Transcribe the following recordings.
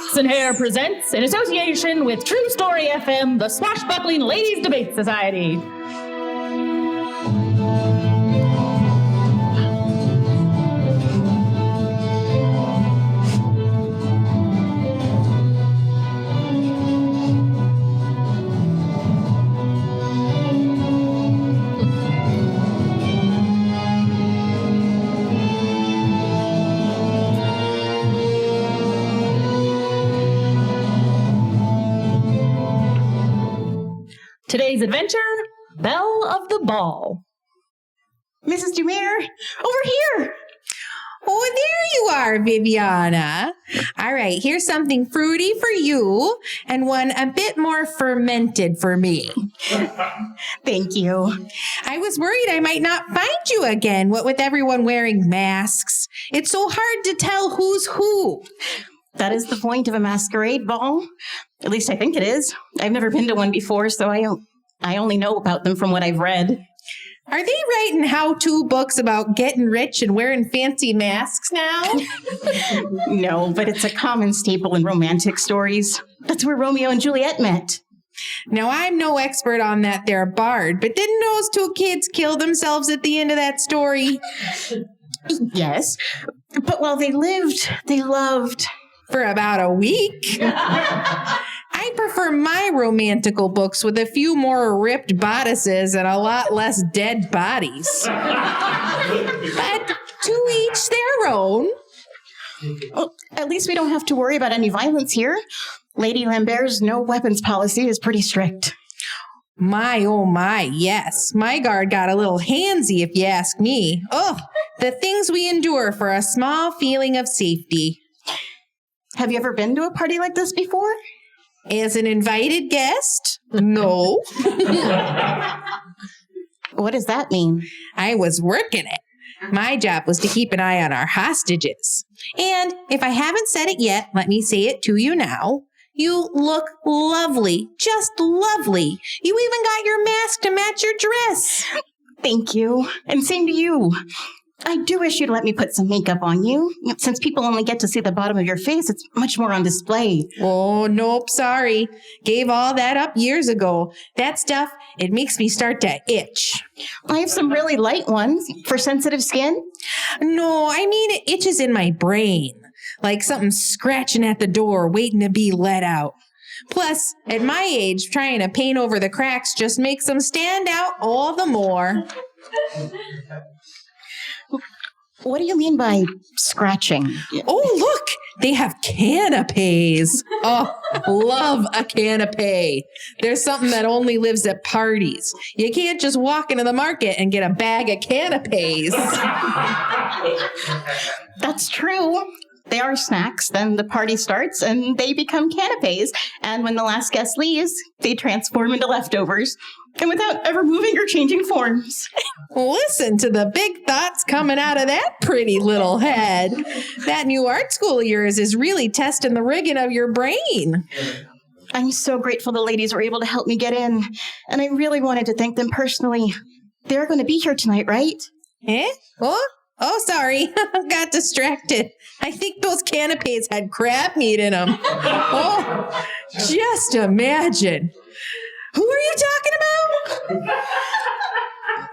Ox Hare presents, in association with True Story FM, the Swashbuckling Ladies Debate Society. Today's adventure, Belle of the Ball. Mrs. Dumere, over here. Oh, there you are, Viviana. All right, here's something fruity for you and one a bit more fermented for me. Thank you. I was worried I might not find you again, what with everyone wearing masks. It's so hard to tell who's who. That is the point of a masquerade ball. At least I think it is. I've never been to one before, so I only know about them from what I've read. Are they writing how-to books about getting rich and wearing fancy masks now? No, but it's a common staple in romantic stories. That's where Romeo and Juliet met. Now, I'm no expert on that there bard, but didn't those two kids kill themselves at the end of that story? Yes, but while they lived, they loved. For about a week. I prefer my romantical books with a few more ripped bodices and a lot less dead bodies. But to each their own. Well, at least we don't have to worry about any violence here. Lady Lambert's no weapons policy is pretty strict. My, oh my, yes. My guard got a little handsy if you ask me. Oh, the things we endure for a small feeling of safety. Have you ever been to a party like this before? As an invited guest? No. What does that mean? I was working it. My job was to keep an eye on our hostages. And if I haven't said it yet, let me say it to you now. You look lovely, just lovely. You even got your mask to match your dress. Thank you. And same to you. I do wish you'd let me put some makeup on you. Since people only get to see the bottom of your face, it's much more on display. Oh, nope, sorry. Gave all that up years ago. That stuff, it makes me start to itch. I have some really light ones for sensitive skin. No, I mean it itches in my brain. Like something scratching at the door, waiting to be let out. Plus, at my age, trying to paint over the cracks just makes them stand out all the more. What do you mean by scratching? Oh, look, they have canapes. Oh, love a canapé. There's something that only lives at parties. You can't just walk into the market and get a bag of canapes. That's true. They are snacks, then the party starts and they become canapes. And when the last guest leaves, they transform into leftovers. And without ever moving or changing forms. Listen to the big thoughts coming out of that pretty little head. That new art school of yours is really testing the rigging of your brain. I'm so grateful the ladies were able to help me get in. And I really wanted to thank them personally. They're going to be here tonight, right? Eh? Oh, sorry. Got distracted. I think those canapes had crab meat in them. Oh, just imagine. Who are you talking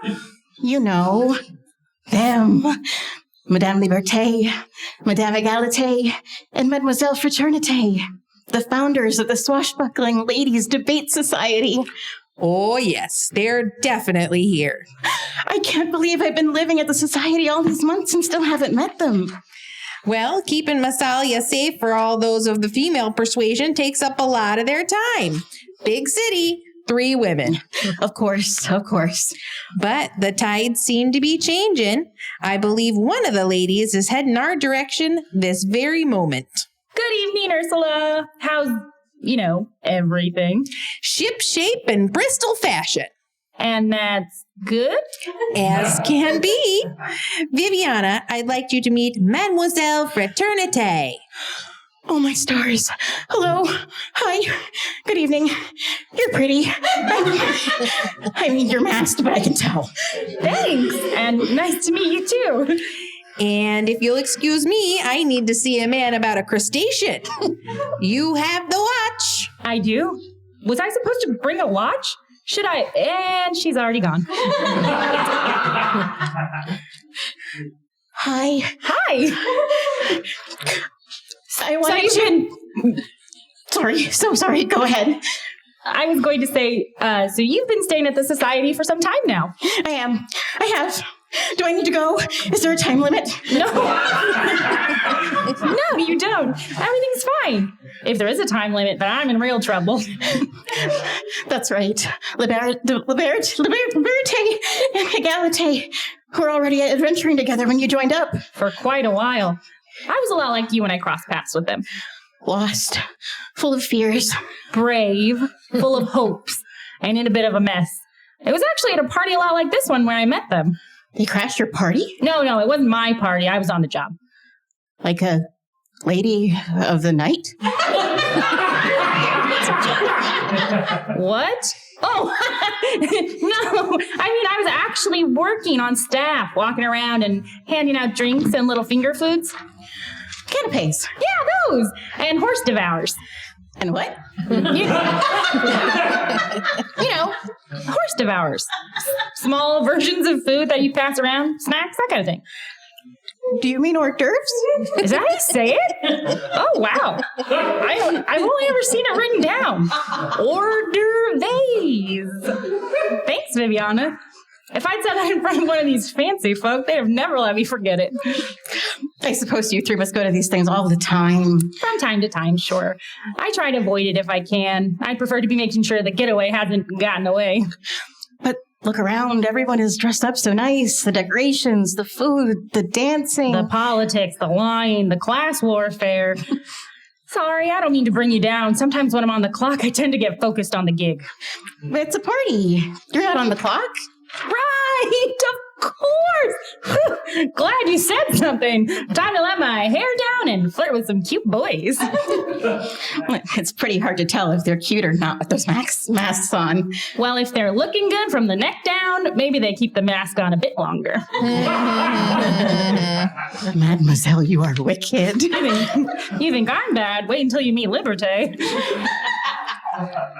about? You know, them. Madame Liberté, Madame Égalité, and Mademoiselle Fraternité, the founders of the Swashbuckling Ladies Debate Society. Oh, yes, they're definitely here. I can't believe I've been living at the society all these months and still haven't met them. Well, keeping Massalia safe for all those of the female persuasion takes up a lot of their time. Big city. 3 women. Of course. But the tides seem to be changing. I believe one of the ladies is heading our direction this very moment. Good evening, Ursula. How's, everything? Ship shape and Bristol fashion. And that's good? As can be. Viviana, I'd like you to meet Mademoiselle Fraternité. Oh, my stars. Hello. Hi. Good evening. You're pretty. I mean, you're masked, but I can tell. Thanks. And nice to meet you, too. And if you'll excuse me, I need to see a man about a crustacean. You have the watch. I do. Was I supposed to bring a watch? Should I? And she's already gone. Hi. Hi. I wanted to... Sorry, so sorry. Go ahead. I was going to say, so you've been staying at the society for some time now. I have. Do I need to go? Is there a time limit? No. No, you don't. Everything's fine. If there is a time limit, then I'm in real trouble. That's right. Liberté and Égalité were already adventuring together when you joined up. For quite a while. I was a lot like you when I crossed paths with them. Lost, full of fears. Brave, full of hopes, and in a bit of a mess. It was actually at a party a lot like this one where I met them. They crashed your party? No, it wasn't my party. I was on the job. Like a lady of the night? What? Oh, no. I mean, I was actually working on staff, walking around and handing out drinks and little finger foods. Canapes. Yeah, those. And horse devours. And what? You know, horse devours. Small versions of food that you pass around, snacks, that kind of thing. Do you mean hors d'oeuvres? Is that how you say it? Oh, wow. I've only ever seen it written down. Hors d'oeuvres. Thanks, Viviana. If I'd said that in front of one of these fancy folk, they'd have never let me forget it. I suppose you three must go to these things all the time. From time to time, sure. I try to avoid it if I can. I prefer to be making sure the getaway hasn't gotten away. But look around. Everyone is dressed up so nice. The decorations, the food, the dancing. The politics, the lying, the class warfare. Sorry, I don't mean to bring you down. Sometimes when I'm on the clock, I tend to get focused on the gig. It's a party. You're not on the clock? Right, of course. Glad you said something. Time to let my hair down and flirt with some cute boys. It's pretty hard to tell if they're cute or not with those masks on. Well, if they're looking good from the neck down, maybe they keep the mask on a bit longer. Mademoiselle, you are wicked. You think I'm bad? Wait until you meet Liberté.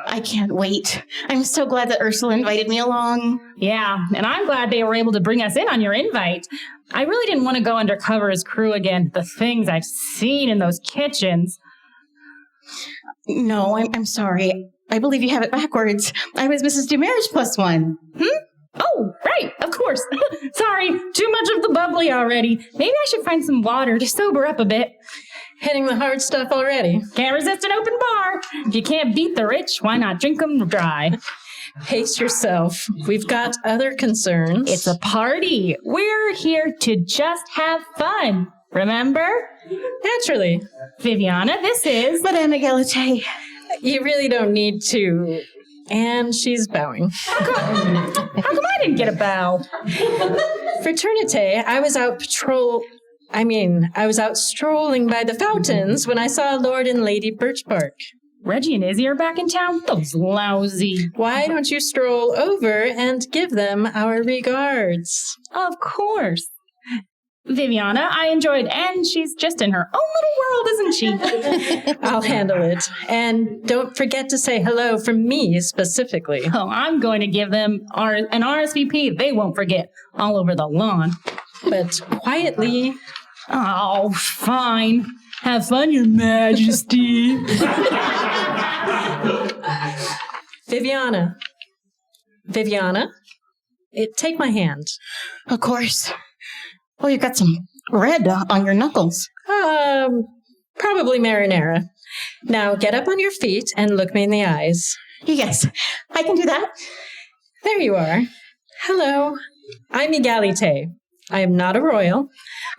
I can't wait. I'm so glad that Ursula invited me along. Yeah, and I'm glad they were able to bring us in on your invite. I really didn't want to go undercover as crew again. The things I've seen in those kitchens. No, I'm sorry. I believe you have it backwards. I was Mrs. Dumarriage +1. Oh, right, of course. Sorry, too much of the bubbly already. Maybe I should find some water to sober up a bit. Hitting the hard stuff already. Can't resist an open bar. If you can't beat the rich, why not drink them dry? Pace yourself. We've got other concerns. It's a party. We're here to just have fun. Remember? Naturally. Viviana, this is... Madame Égalité. You really don't need to. And she's bowing. How come I didn't get a bow? Fraternité, I was out strolling by the fountains when I saw Lord and Lady Birchbark. Reggie and Izzy are back in town? Those lousy. Why don't you stroll over and give them our regards? Of course. Viviana, I enjoyed, and she's just in her own little world, isn't she? I'll handle it. And don't forget to say hello from me specifically. Oh, I'm going to give them an RSVP they won't forget all over the lawn. But quietly. Oh, fine. Have fun, Your Majesty. Viviana, take my hand. Of course. Oh, you got some red on your knuckles. Probably marinara. Now get up on your feet and look me in the eyes. Yes, I can do that. There you are. Hello. I'm Égalité. I am not a royal.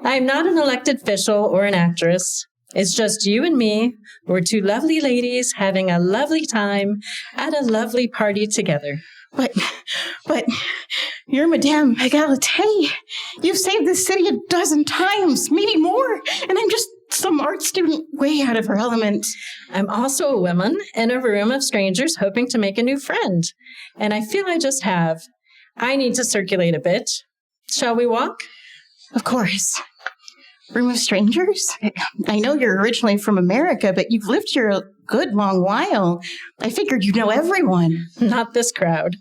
I am not an elected official or an actress. It's just you and me. We're two lovely ladies having a lovely time at a lovely party together. But you're Madame Égalité. You've saved this city 12 times, maybe more, and I'm just some art student way out of her element. I'm also a woman in a room of strangers hoping to make a new friend, and I feel I just have. I need to circulate a bit. Shall we walk? Of course. Room of strangers? I know you're originally from America, but you've lived here a good long while. I figured you'd know everyone. Not this crowd.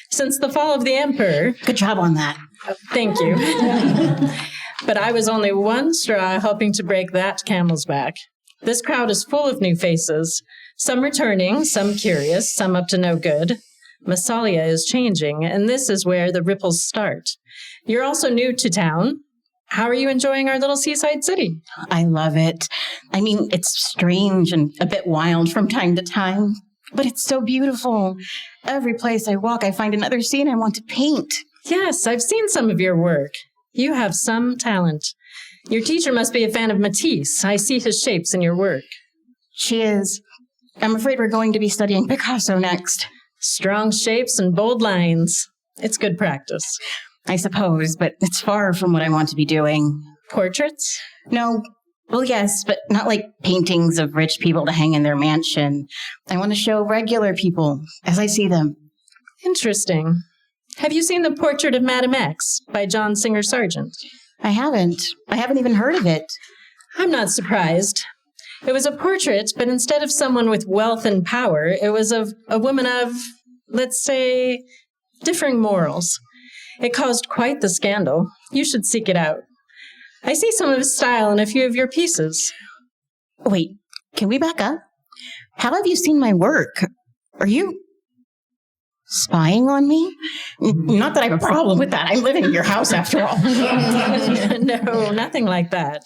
Since the fall of the emperor. Good job on that. Thank you. But I was only one straw helping to break that camel's back. This crowd is full of new faces. Some returning, some curious, some up to no good. Massalia is changing, and this is where the ripples start. You're also new to town. How are you enjoying our little seaside city? I love it. I mean, it's strange and a bit wild from time to time, but it's so beautiful. Every place I walk, I find another scene I want to paint. Yes, I've seen some of your work. You have some talent. Your teacher must be a fan of Matisse. I see his shapes in your work. She is. I'm afraid we're going to be studying Picasso next. Strong shapes and bold lines. It's good practice. I suppose, but it's far from what I want to be doing. Portraits? No. Well, yes, but not like paintings of rich people to hang in their mansion. I want to show regular people as I see them. Interesting. Have you seen the portrait of Madame X by John Singer Sargent? I haven't. I haven't even heard of it. I'm not surprised. It was a portrait, but instead of someone with wealth and power, it was of a woman of, let's say, differing morals. It caused quite the scandal. You should seek it out. I see some of his style in a few of your pieces. Wait, can we back up? How have you seen my work? Are you spying on me? Not that I have a problem with that. I'm living in your house after all. No, nothing like that.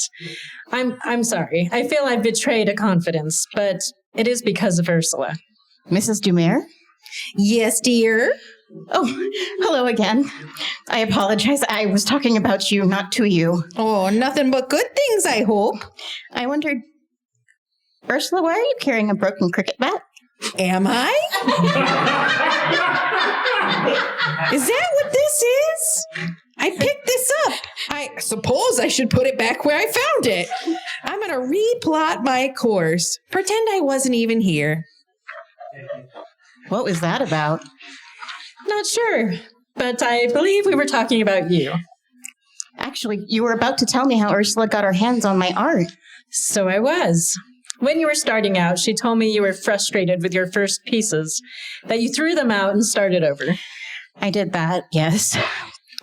I'm sorry. I feel I've betrayed a confidence, but it is because of Ursula. Mrs. Dumer? Yes, dear. Oh, hello again. I apologize. I was talking about you, not to you. Oh, nothing but good things, I hope. I wondered, Ursula, why are you carrying a broken cricket bat? Am I? Is that what this is? I picked this up. I suppose I should put it back where I found it. I'm going to replot my course. Pretend I wasn't even here. What was that about? Not sure, but I believe we were talking about you. Actually, you were about to tell me how Ursula got her hands on my art. So I was. When you were starting out, she told me you were frustrated with your first pieces, that you threw them out and started over. I did that, yes.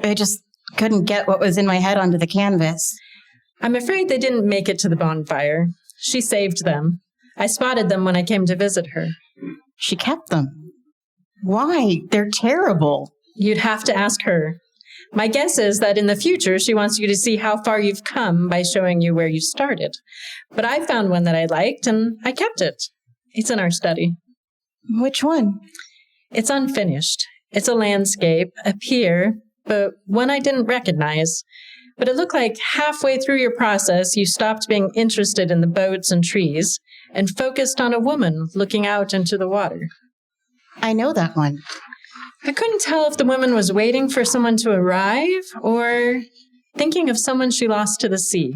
I just couldn't get what was in my head onto the canvas. I'm afraid they didn't make it to the bonfire. She saved them. I spotted them when I came to visit her. She kept them. Why? They're terrible. You'd have to ask her. My guess is that in the future, she wants you to see how far you've come by showing you where you started. But I found one that I liked, and I kept it. It's in our study. Which one? It's unfinished. It's a landscape, a pier, but one I didn't recognize. But it looked like halfway through your process, you stopped being interested in the boats and trees and focused on a woman looking out into the water. I know that one. I couldn't tell if the woman was waiting for someone to arrive or thinking of someone she lost to the sea.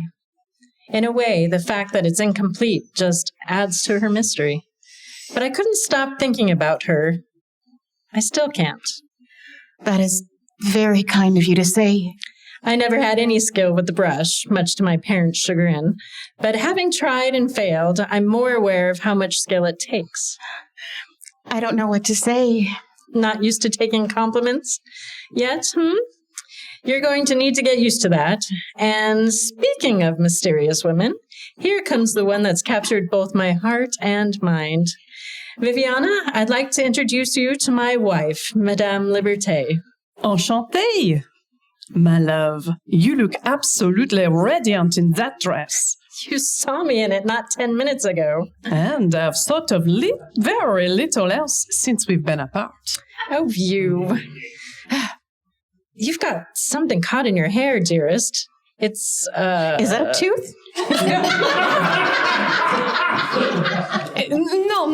In a way, the fact that it's incomplete just adds to her mystery. But I couldn't stop thinking about her. I still can't. That is very kind of you to say. I never had any skill with the brush, much to my parents' chagrin. But having tried and failed, I'm more aware of how much skill it takes. I don't know what to say. Not used to taking compliments yet, You're going to need to get used to that. And speaking of mysterious women, here comes the one that's captured both my heart and mind. Viviana, I'd like to introduce you to my wife, Madame Liberté. Enchantée! My love, you look absolutely radiant in that dress. You saw me in it not 10 minutes ago. And I've thought of very little else since we've been apart. Oh, you. You've got something caught in your hair, dearest. It's, Is that a tooth?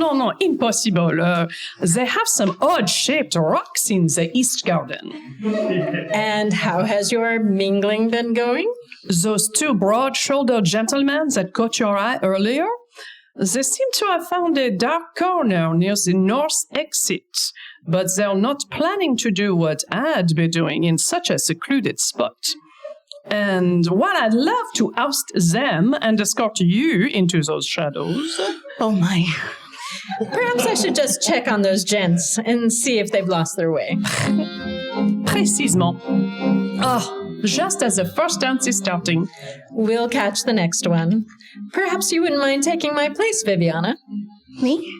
No, impossible. They have some odd-shaped rocks in the East Garden. And how has your mingling been going? Those two broad-shouldered gentlemen that caught your eye earlier, they seem to have found a dark corner near the north exit, but they're not planning to do what I'd be doing in such a secluded spot. And while I'd love to oust them and escort you into those shadows... Oh my. Perhaps I should just check on those gents and see if they've lost their way. Précisément. Oh, just as the first dance is starting. We'll catch the next one. Perhaps you wouldn't mind taking my place, Viviana. Me?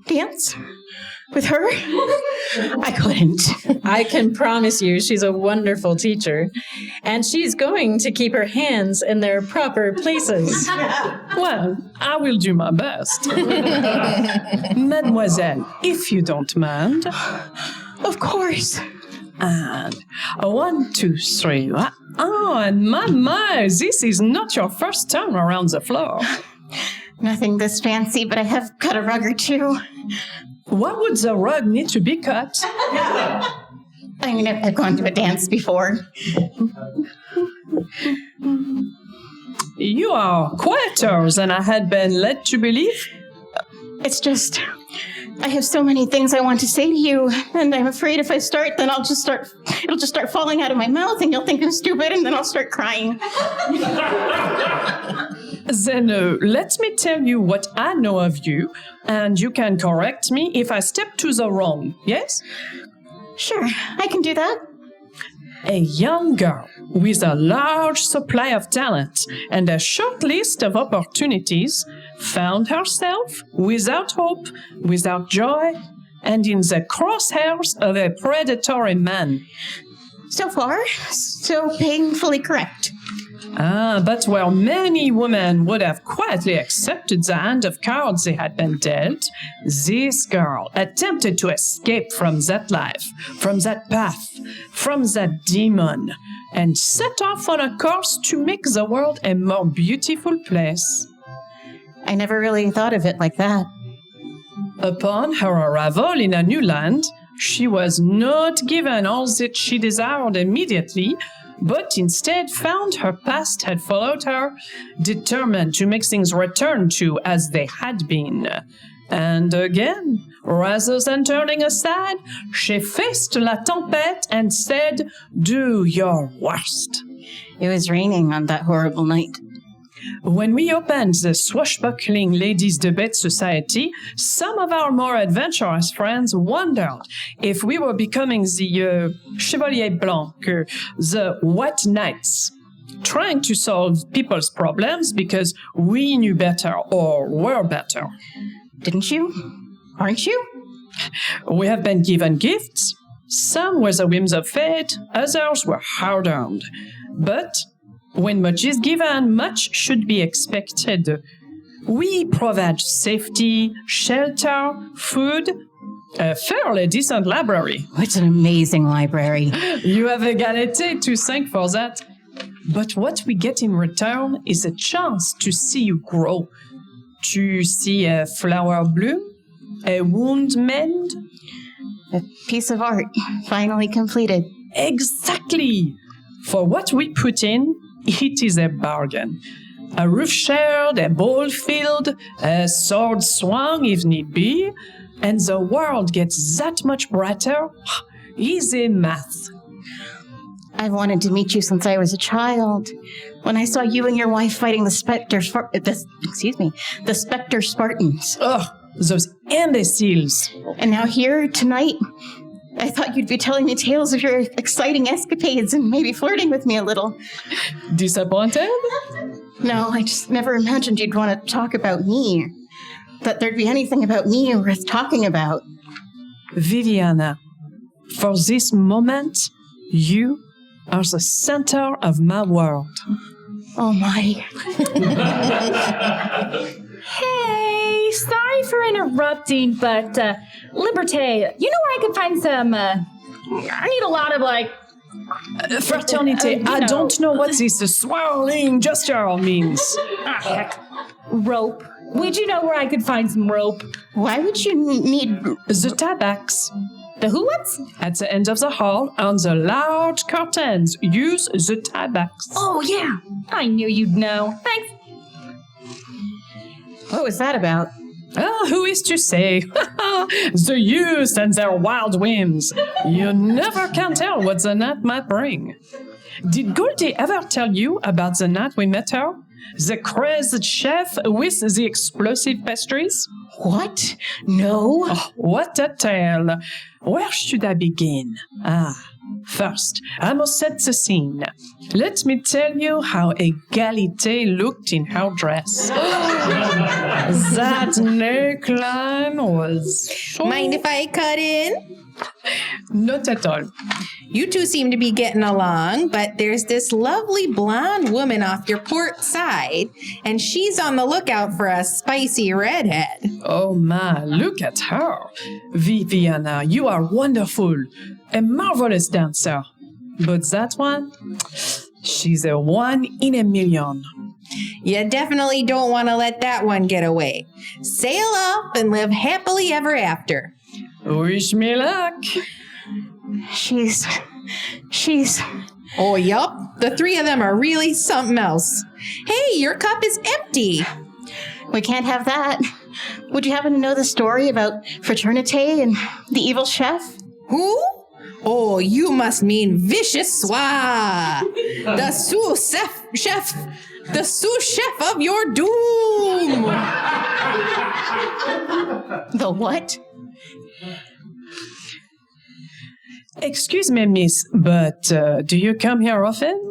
Dance? With her? I couldn't. I can promise you she's a wonderful teacher, and she's going to keep her hands in their proper places. Well, I will do my best. Mademoiselle, if you don't mind. Of course. And 1, 2, 3. Oh, and my, this is not your first time around the floor. Nothing this fancy, but I have cut a rug or two. Why would the rug need to be cut? I mean, I've gone to a dance before. You are quieter than I had been led to believe. It's just, I have so many things I want to say to you, and I'm afraid if I start, then it'll just start falling out of my mouth, and you'll think I'm stupid, and then I'll start crying. Then let me tell you what I know of you, and you can correct me if I step to the wrong, yes? Sure, I can do that. A young girl with a large supply of talent and a short list of opportunities found herself without hope, without joy, and in the crosshairs of a predatory man. So far, so painfully correct. But where many women would have quietly accepted the hand of cards they had been dealt, this girl attempted to escape from that life, from that path, from that demon, and set off on a course to make the world a more beautiful place. I never really thought of it like that. Upon her arrival in a new land, she was not given all that she desired immediately, but instead found her past had followed her, determined to make things return to as they had been. And again, rather than turning aside, she faced la tempête and said, "Do your worst." It was raining on that horrible night. When we opened the Swashbuckling Ladies Debate Society, some of our more adventurous friends wondered if we were becoming the Chevalier Blanc, the White Knights, trying to solve people's problems because we knew better or were better. Didn't you? Aren't you? We have been given gifts. Some were the whims of fate, others were hard-earned. But when much is given, much should be expected. We provide safety, shelter, food, a fairly decent library. It's an amazing library. You have Égalité to thank for that. But what we get in return is a chance to see you grow, to see a flower bloom, a wound mend. A piece of art, finally completed. Exactly! For what we put in, it is a bargain. A roof shared, a ball filled, a sword swung if need be, and the world gets that much brighter. Easy math. I've wanted to meet you since I was a child. When I saw you and your wife fighting the Spectre Spartans. Ugh, those imbeciles. And now here, tonight, I thought you'd be telling me tales of your exciting escapades and maybe flirting with me a little. Disappointed? No, I just never imagined you'd want to talk about me. That there'd be anything about me worth talking about. Viviana, for this moment, you are the center of my world. Oh my. Hey, sorry for interrupting, but Liberté, you know where I could find some, I need a lot of Fraternité, I don't know what this swirling gesture means. heck, rope. Would you know where I could find some rope? Why would you need... The tabacs. The who what's? At the end of the hall, on the large curtains, use the tabacs. Oh, yeah. I knew you'd know. Thanks. What was that about? Who is to say? The youth and their wild whims. You never can tell what the night might bring. Did Goldie ever tell you about the night we met her? The crazy chef with the explosive pastries? What? No. Oh, what a tale. Where should I begin? First, I must set the scene. Let me tell you how Egalité looked in her dress. That neckline was so... Mind if I cut in? Not at all. You two seem to be getting along, but there's this lovely blonde woman off your port side, and she's on the lookout for a spicy redhead. Oh my, look at her. Viviana, you are wonderful. A marvelous dancer. But that one, she's a 1 in a million. You definitely don't want to let that one get away. Sail off and live happily ever after. Wish me luck. She's... Oh, yup. The three of them are really something else. Hey, your cup is empty. We can't have that. Would you happen to know the story about Fraternité and the evil chef? Who? Oh, you must mean Vicious Swa, the sous chef, the sous chef of your doom. The what? Excuse me, miss, but do you come here often?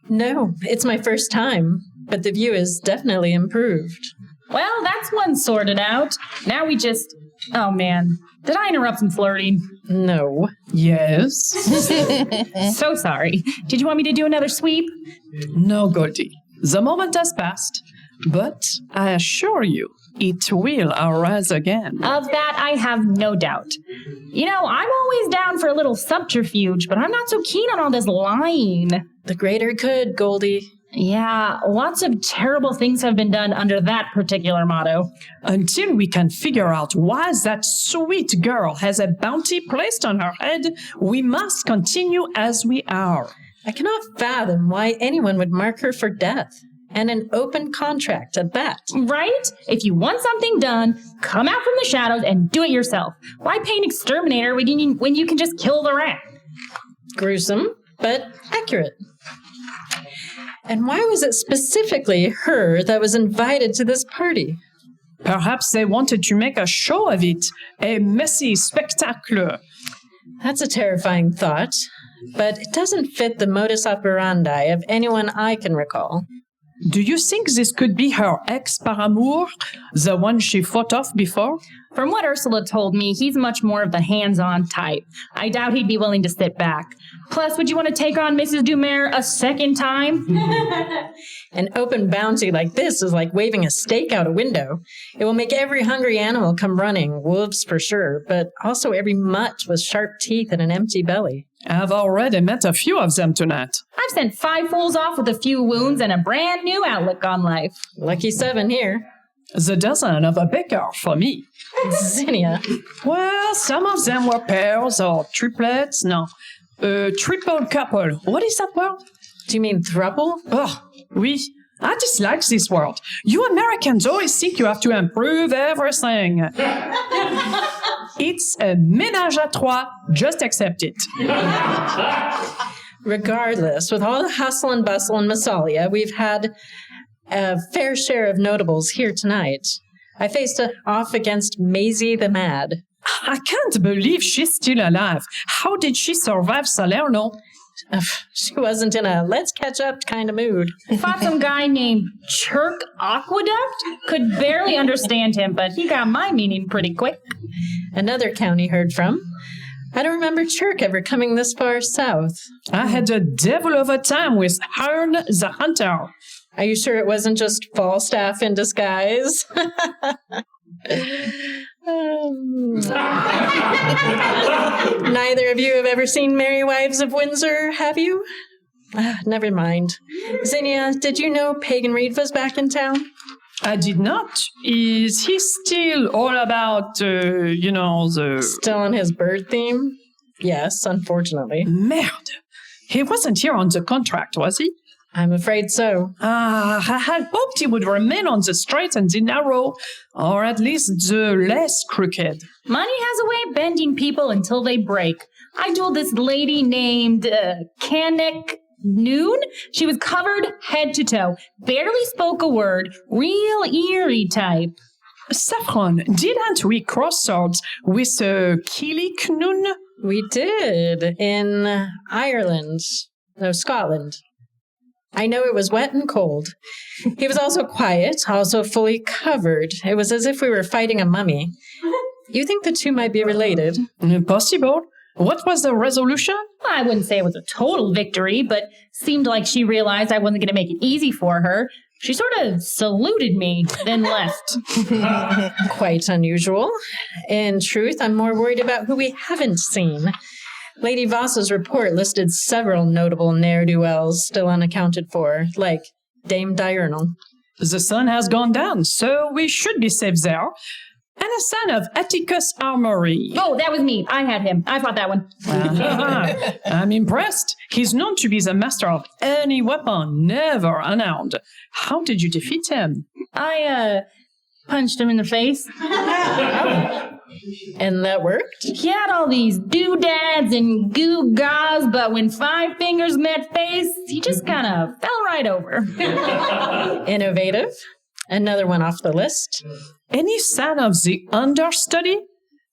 No, it's my first time, but the view is definitely improved. Well, that's one sorted out. Now we just... Oh, man. Did I interrupt some flirting? No. Yes. So sorry. Did you want me to do another sweep? No, Goldie. The moment has passed, but I assure you, it will arise again. Of that, I have no doubt. You know, I'm always down for a little subterfuge, but I'm not so keen on all this lying. The greater good, Goldie. Yeah, lots of terrible things have been done under that particular motto. Until we can figure out why that sweet girl has a bounty placed on her head, we must continue as we are. I cannot fathom why anyone would mark her for death. And an open contract at that. Right? If you want something done, come out from the shadows and do it yourself. Why pay an exterminator when you can just kill the rat? Gruesome, but accurate. And why was it specifically her that was invited to this party? Perhaps they wanted to make a show of it, a messy spectacle. That's a terrifying thought, but it doesn't fit the modus operandi of anyone I can recall. Do you think this could be her ex-paramour, the one she fought off before? From what Ursula told me, he's much more of the hands-on type. I doubt he'd be willing to sit back. Plus, would you want to take on Mrs. Dumer a second time? An open bounty like this is like waving a steak out a window. It will make every hungry animal come running, wolves for sure, but also every mutt with sharp teeth and an empty belly. I've already met a few of them tonight. I've sent 5 fools off with a few wounds and a brand new outlook on life. Lucky 7 here. The dozen of a baker for me. Zinnia. Well, some of them were pairs or triplets. No, triple couple. What is that word? Do you mean throuple? Oh, oui. I dislike this word. You Americans always think you have to improve everything. It's a ménage à trois. Just accept it. Regardless, with all the hustle and bustle in Massalia, we've had a fair share of notables here tonight. I faced off against Maisie the Mad. I can't believe she's still alive. How did she survive Salerno? She wasn't in a let's catch up kind of mood. Fought some guy named Chirk Aqueduct. Could barely understand him, but he got my meaning pretty quick. Another county heard from. I don't remember Chirk ever coming this far south. I had a devil of a time with Hearn the Hunter. Are you sure it wasn't just Falstaff in disguise? Neither of you have ever seen Merry Wives of Windsor, have you? Never mind. Zinnia, did you know Pagan Reed was back in town? I did not. Is he still all about, the... Still on his bird theme? Yes, unfortunately. Merde. He wasn't here on the contract, was he? I'm afraid so. I had hoped he would remain on the straight and the narrow, or at least the less crooked. Money has a way of bending people until they break. I told this lady named Canik noon, she was covered head to toe, barely spoke a word, real eerie type. Saffron, didn't we cross swords with Killick noon? We did in Ireland. No, Scotland. I know it was wet and cold. He was also quiet, also fully covered. It was as if we were fighting a mummy. You think the two might be related? Possible. What was the resolution? I wouldn't say it was a total victory, but seemed like she realized I wasn't going to make it easy for her. She sort of saluted me, then left. Quite unusual. In truth, I'm more worried about who we haven't seen. Lady Voss's report listed several notable ne'er-do-wells still unaccounted for, like Dame Diurnal. The sun has gone down, so we should be safe there. And a son of Atticus Armory. Oh, that was me. I had him. I fought that one. I'm impressed. He's known to be the master of any weapon, never unarmed. How did you defeat him? I punched him in the face. And that worked? He had all these doodads and goo-gaws, but when 5 fingers met face, he just kind of fell right over. Innovative. Another one off the list. Any sign of the understudy?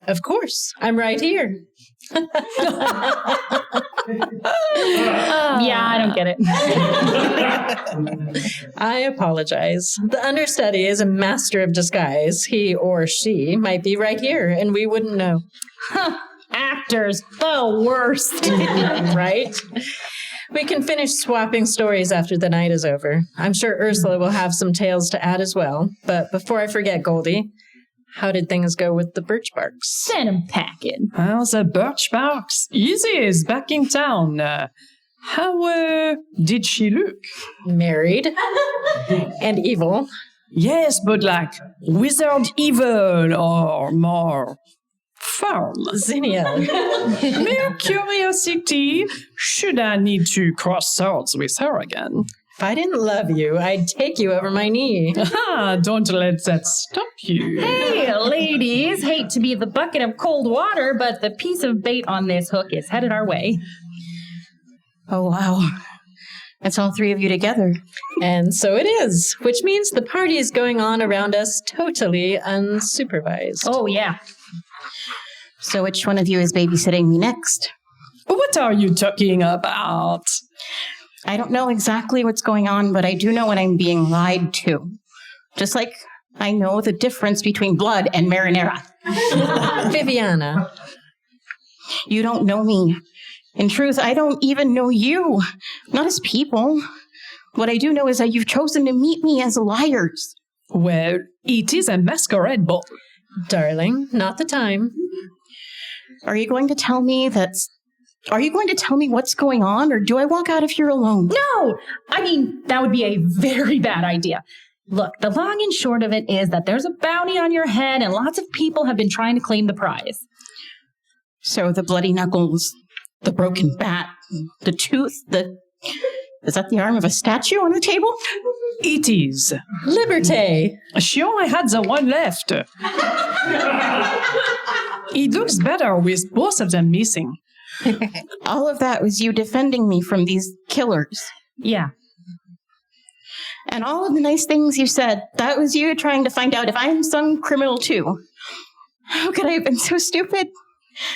Of course. I'm right here. Yeah, I don't get it. I apologize. The understudy is a master of disguise. He or she might be right here, and we wouldn't know. Actors, the worst. Right? We can finish swapping stories after the night is over. I'm sure Ursula will have some tales to add as well. But before I forget, Goldie, how did things go with the Birchbarks? Send him packing. How's the Birchbarks? Easy is back in town. How did she look? Married. And evil. Yes, but like wizard evil or more firm. Zinnia. Mere curiosity. Should I need to cross swords with her again? If I didn't love you, I'd take you over my knee. Don't let that stop you. Hey, ladies, hate to be the bucket of cold water, but the piece of bait on this hook is headed our way. Oh, wow. That's all 3 of you together. And so it is, which means the party is going on around us totally unsupervised. Oh, yeah. So which one of you is babysitting me next? What are you talking about? I don't know exactly what's going on, but I do know when I'm being lied to. Just like I know the difference between blood and marinara. Viviana. You don't know me. In truth, I don't even know you. Not as people. What I do know is that you've chosen to meet me as liars. Well, it is a masquerade ball. Darling, not the time. Are you going to tell me what's going on, or do I walk out of here alone? No! I mean, that would be a very bad idea. Look, the long and short of it is that there's a bounty on your head and lots of people have been trying to claim the prize. So the bloody knuckles, the broken bat, the tooth, is that the arm of a statue on the table? It is. Liberté. She only had the one left. It looks better with both of them missing. All of that was you defending me from these killers. Yeah. And all of the nice things you said, that was you trying to find out if I'm some criminal too. How could I have been so stupid?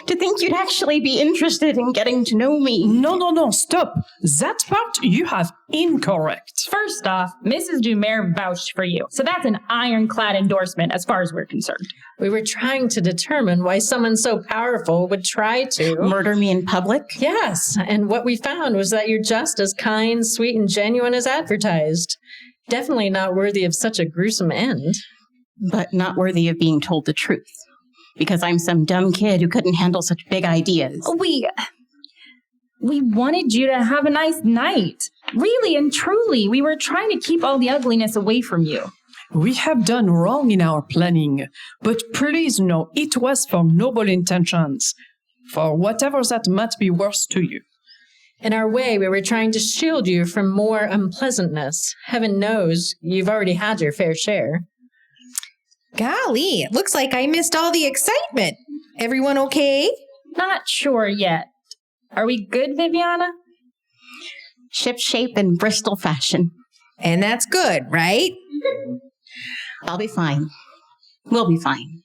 To think you'd actually be interested in getting to know me. No, stop. That part you have incorrect. First off, Mrs. Dumer vouched for you, so that's an ironclad endorsement as far as we're concerned. We were trying to determine why someone so powerful would try to Murder me in public? Yes, and what we found was that you're just as kind, sweet, and genuine as advertised. Definitely not worthy of such a gruesome end. But not worthy of being told the truth. Because I'm some dumb kid who couldn't handle such big ideas. We wanted you to have a nice night. Really and truly, we were trying to keep all the ugliness away from you. We have done wrong in our planning, but please know it was for noble intentions, for whatever that might be worth to you. In our way, we were trying to shield you from more unpleasantness. Heaven knows you've already had your fair share. Golly, it looks like I missed all the excitement. Everyone okay? Not sure yet. Are we good, Viviana? shipshape in Bristol fashion. And that's good, right? I'll be fine. We'll be fine.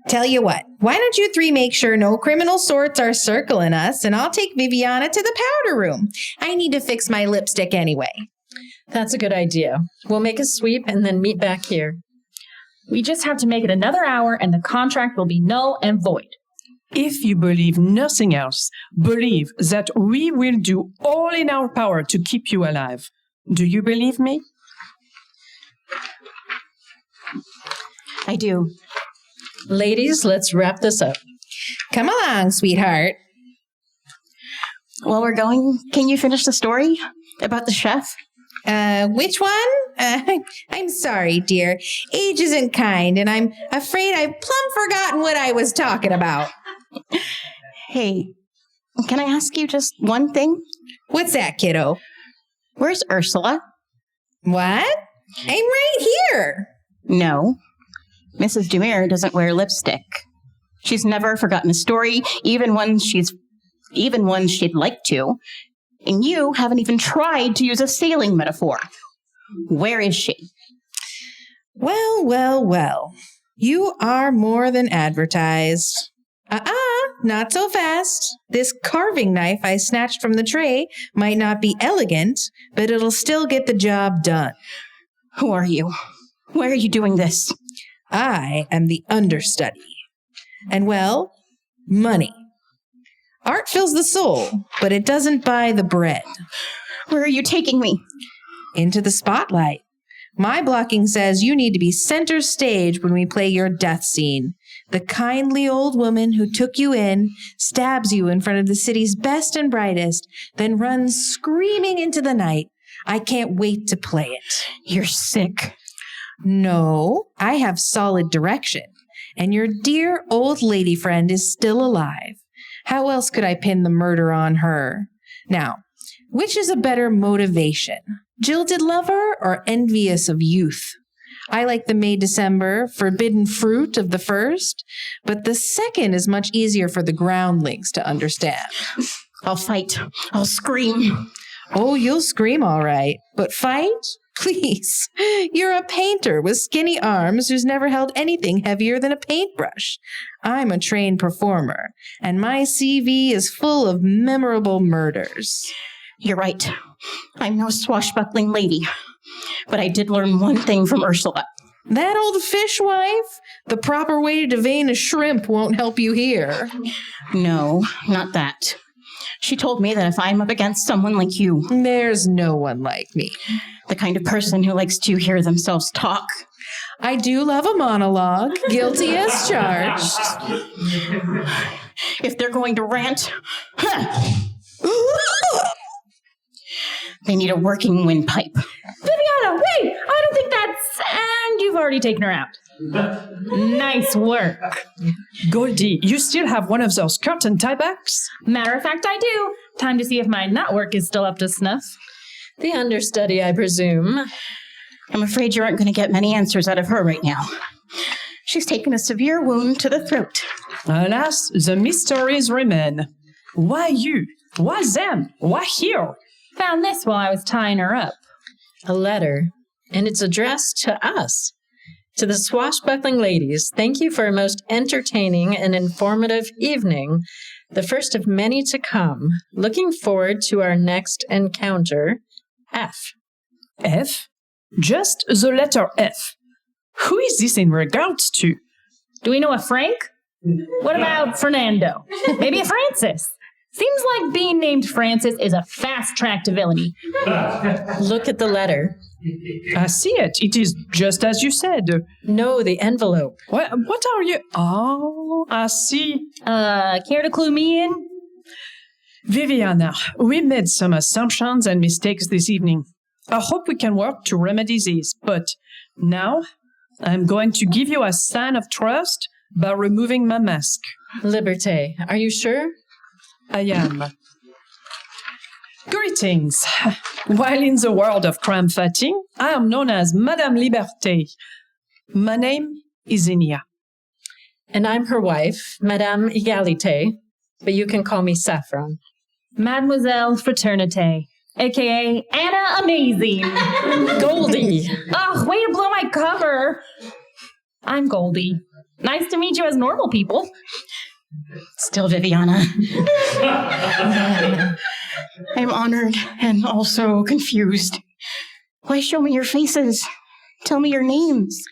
Tell you what, why don't you three make sure no criminal sorts are circling us, and I'll take Viviana to the powder room. I need to fix my lipstick anyway. That's a good idea. We'll make a sweep and then meet back here. We just have to make it another hour and the contract will be null and void. If you believe nothing else, believe that we will do all in our power to keep you alive. Do you believe me? I do. Ladies, let's wrap this up. Come along, sweetheart. While we're going, can you finish the story about the chef? Which one? I'm sorry, dear. Age isn't kind, and I'm afraid I've plumb forgotten what I was talking about. Hey, can I ask you just one thing? What's that, kiddo? Where's Ursula? What? I'm right here. No. Mrs. Demir doesn't wear lipstick. She's never forgotten a story, even one she'd like to. And you haven't even tried to use a sailing metaphor. Where is she? Well, well, well. You are more than advertised. Not so fast. This carving knife I snatched from the tray might not be elegant, but it'll still get the job done. Who are you? Why are you doing this? I am the understudy. And well, money. Art fills the soul, but it doesn't buy the bread. Where are you taking me? Into the spotlight. My blocking says you need to be center stage when we play your death scene. The kindly old woman who took you in, stabs you in front of the city's best and brightest, then runs screaming into the night. I can't wait to play it. You're sick. No, I have solid direction, and your dear old lady friend is still alive. How else could I pin the murder on her? Now, which is a better motivation? Jilted lover or envious of youth? I like the May December, forbidden fruit of the first, but the second is much easier for the groundlings to understand. I'll fight. I'll scream. Oh, you'll scream all right, but fight? Please. You're a painter with skinny arms who's never held anything heavier than a paintbrush. I'm a trained performer, and my CV is full of memorable murders. You're right. I'm no swashbuckling lady. But I did learn one thing from Ursula. That old fishwife? The proper way to devein a shrimp won't help you here. No, not that. She told me that if I'm up against someone like you... There's no one like me. The kind of person who likes to hear themselves talk. I do love a monologue, guilty as charged. If they're going to rant... They need a working windpipe. Viviana, wait! I don't think that's... And you've already taken her out. Nice work. Goldie, you still have one of those curtain tiebacks? Matter of fact, I do. Time to see if my knot work is still up to snuff. The understudy, I presume. I'm afraid you aren't going to get many answers out of her right now. She's taken a severe wound to the throat. Alas, the mysteries remain. Why you? Why them? Why here? Found this while I was tying her up. A letter, and it's addressed to us. To the Swashbuckling Ladies, thank you for a most entertaining and informative evening, the first of many to come. Looking forward to our next encounter, F. F? Just the letter F. Who is this in regards to? Do we know a Frank? What about Fernando? Maybe a Francis? Seems like being named Francis is a fast track to villainy. Look at the letter. I see it. It is just as you said. No, the envelope. What are you? Oh, I see. Care to clue me in? Viviana, we made some assumptions and mistakes this evening. I hope we can work to remedy these, but now I'm going to give you a sign of trust by removing my mask. Liberté, are you sure? I am. Greetings. While in the world of crime fighting, I am known as Madame Liberté. My name is Enia. And I'm her wife, Madame Egalité, but you can call me Saffron. Mademoiselle Fraternité. aka Anna Amazing. Goldie. Oh, way to blow my cover. I'm Goldie. Nice to meet you as normal people. Still Viviana. I'm honored and also confused. Why show me your faces? Tell me your names.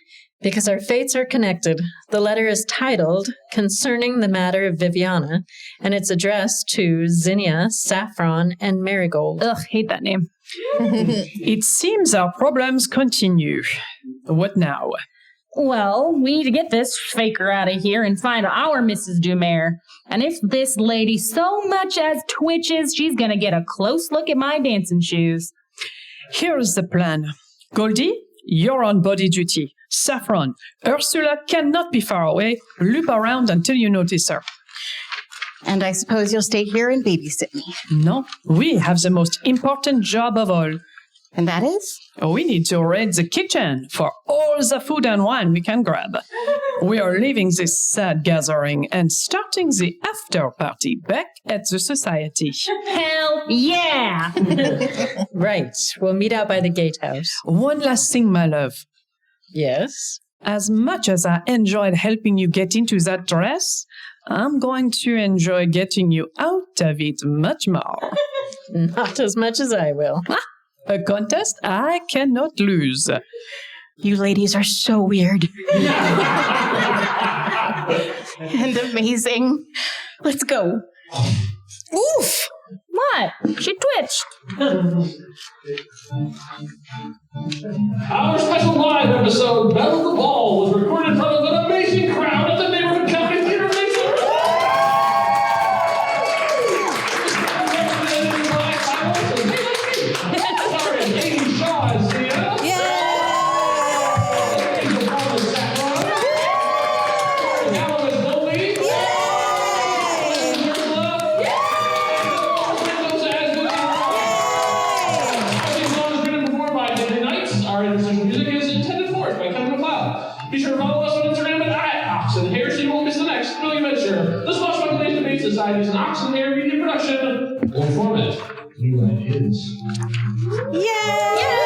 Because our fates are connected. The letter is titled Concerning the Matter of Viviana, and it's addressed to Zinnia, Saffron, and Marigold. Ugh, hate that name. It seems our problems continue. What now? Well, we need to get this faker out of here and find our Mrs. Dumaire. And if this lady so much as twitches, she's gonna get a close look at my dancing shoes. Here's the plan. Goldie, you're on body duty. Saffron, Ursula cannot be far away. Loop around until you notice her. And I suppose you'll stay here and babysit me. No, we have the most important job of all. And that is? We need to raid the kitchen for all the food and wine we can grab. We are leaving this sad gathering and starting the after party back at the society. Hell yeah! Right. We'll meet out by the gatehouse. One last thing, my love. Yes? As much as I enjoyed helping you get into that dress, I'm going to enjoy getting you out of it much more. Not as much as I will. A contest I cannot lose. You ladies are so weird. And amazing. Let's go. Oof! What? She twitched. Our special live episode, Belle the Ball, was recorded in front of an amazing crowd at the neighborhood County Theater Mesa. Starring Amy Shaw as Zia. Angel Paul as Saffron. Alan as Goldie. Ursula. Windows as Viviana. Song is written and performed by David Knights. Our incidental music is intended for us by Kevin McLeod. Be sure to follow us on Instagram at Ox Hare so you won't miss the next thrilling adventure. The Swashbuckling Ladies Debate Society is an Ox Hare media production. Go form it. New line is. Yay!